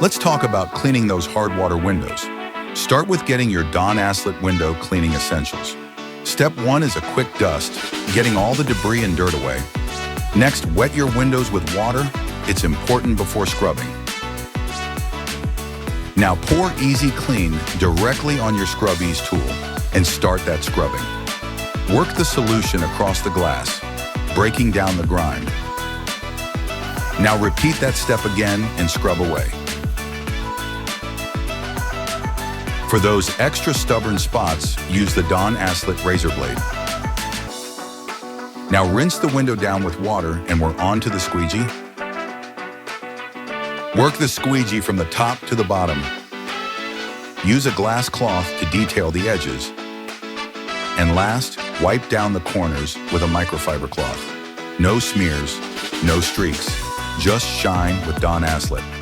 Let's talk about cleaning those hard water windows. Start with getting your Don Aslett window cleaning essentials. Step 1 is a quick dust, getting all the debris and dirt away. Next, wet your windows with water. It's important before scrubbing. Now pour Easy Clean directly on your Scrub Ease tool and start that scrubbing. Work the solution across the glass, breaking down the grime. Now repeat that step again and scrub away. For those extra stubborn spots, use the Don Aslett razor blade. Now rinse the window down with water and we're on to the squeegee. Work the squeegee from the top to the bottom. Use a glass cloth to detail the edges. And last, wipe down the corners with a microfiber cloth. No smears, no streaks, just shine with Don Aslett.